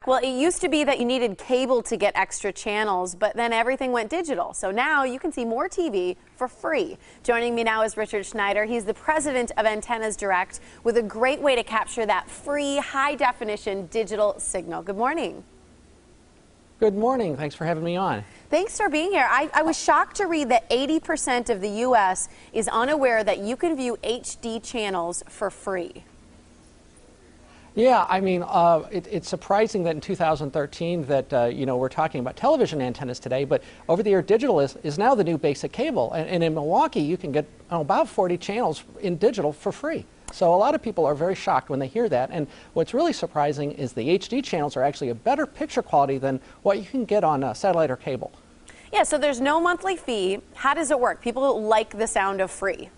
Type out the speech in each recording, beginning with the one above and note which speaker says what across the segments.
Speaker 1: Well, it used to be that you needed cable to get extra channels, but then everything went digital. So now you can see more TV for free. Joining me now is Richard Schneider. He's the president of Antennas Direct with a great way to capture that free high-definition digital signal. Good morning.
Speaker 2: Good morning. Thanks for having me on.
Speaker 1: Thanks for being here. I was shocked to read that 80% of the U.S. is unaware that you can view HD channels for free.
Speaker 2: Yeah, I mean, it's surprising that in 2013 that, we're talking about television antennas today, but over-the-air digital is now the new basic cable. And in Milwaukee, you can get about 40 channels in digital for free. So a lot of people are very shocked when they hear that. And what's really surprising is the HD channels are actually a better picture quality than what you can get on satellite or cable.
Speaker 1: Yeah, so there's no monthly fee. How does it work? People like the sound of free.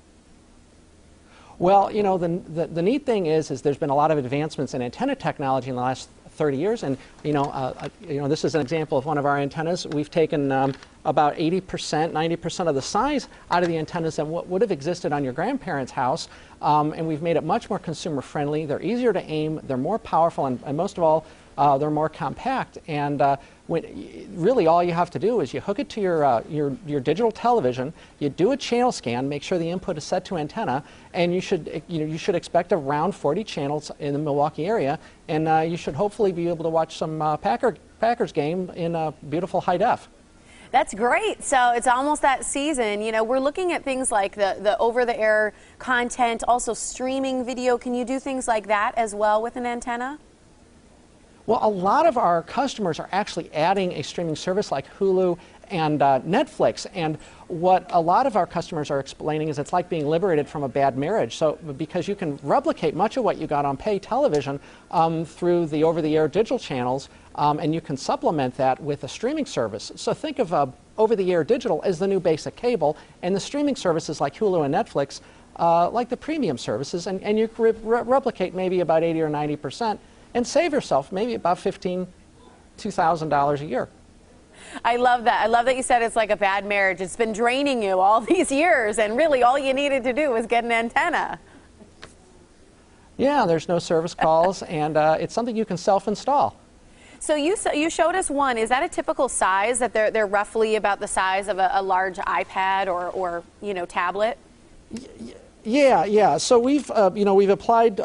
Speaker 2: Well, the neat thing is there's been a lot of advancements in antenna technology in the last 30 years, and this is an example of one of our antennas. We've taken about 80%, 90% of the size out of the antennas than what would have existed on your grandparents' house, and we've made it much more consumer friendly. They're easier to aim, they're more powerful, and most of all, they're more compact. And really all you have to do is you hook it to your digital television, you do a channel scan, make sure the input is set to antenna, and you should expect around 40 channels in the Milwaukee area, and you should hopefully be able to watch some Packers game in beautiful high def.
Speaker 1: That's great. So it's almost that season. We're looking at things like the over-the-air content, also streaming video. Can you do things like that as well with an antenna?
Speaker 2: Well, a lot of our customers are actually adding a streaming service like Hulu and Netflix, and what a lot of our customers are explaining is it's like being liberated from a bad marriage. So because you can replicate much of what you got on pay television through the over-the-air digital channels, and you can supplement that with a streaming service. So think of over-the-air digital as the new basic cable, and the streaming services like Hulu and Netflix like the premium services, and you can replicate maybe about 80 or 90%. And save yourself maybe about $2,000 a year.
Speaker 1: I love that. I love that you said it's like a bad marriage. It's been draining you all these years, and really all you needed to do was get an antenna.
Speaker 2: Yeah, there's no service calls, and it's something you can self-install.
Speaker 1: So you showed us one. Is that a typical size, that they're roughly about the size of a large iPad or tablet?
Speaker 2: Yeah. So we've applied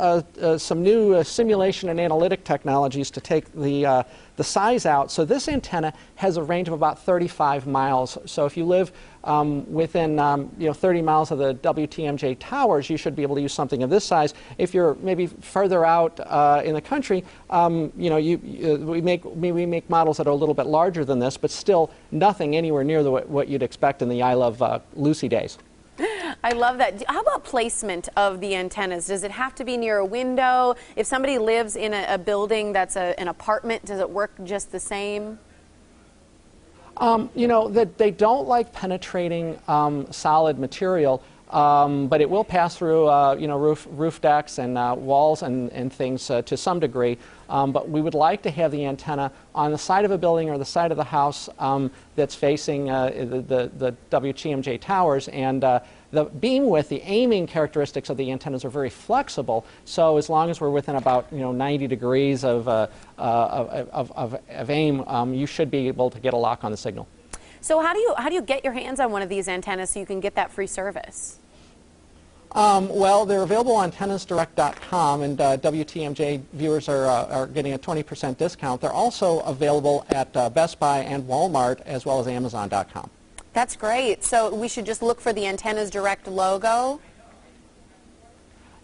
Speaker 2: some new simulation and analytic technologies to take the size out. So this antenna has a range of about 35 miles. So if you live within 30 miles of the WTMJ towers, you should be able to use something of this size. If you're maybe further out in the country, we make models that are a little bit larger than this, but still nothing anywhere near what you'd expect in the I Love Lucy days.
Speaker 1: I love that. How about placement of the antennas? Does it have to be near a window? If somebody lives in a building that's an apartment, does it work just the same? That they don't like penetrating solid material, but it will pass through roof decks and walls and things to some degree. But we would like to have the antenna on the side of a building or the side of the house that's facing the WTMJ towers, and the beam width, the aiming characteristics of the antennas are very flexible. So as long as we're within about 90 degrees of aim, you should be able to get a lock on the signal. So how do you get your hands on one of these antennas so you can get that free service?
Speaker 2: Well, they're available on antennasdirect.com, and WTMJ viewers are getting a 20% discount. They're also available at Best Buy and Walmart, as well as Amazon.com.
Speaker 1: That's great. So we should just look for the Antennas Direct logo?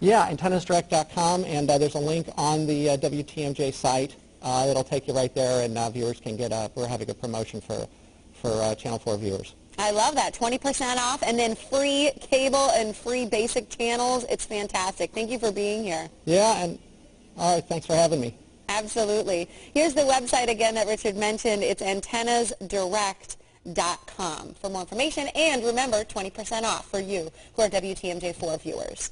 Speaker 2: Yeah, antennasdirect.com, and there's a link on the WTMJ site that'll take you right there, and viewers can get we're having a promotion for Channel 4 viewers.
Speaker 1: I love that. 20% off, and then free cable and free basic channels. It's fantastic. Thank you for being here.
Speaker 2: Yeah, and all right, thanks for having me.
Speaker 1: Absolutely. Here's the website again that Richard mentioned. It's antennasdirect.com for more information, and remember, 20% off for you who are WTMJ4 viewers.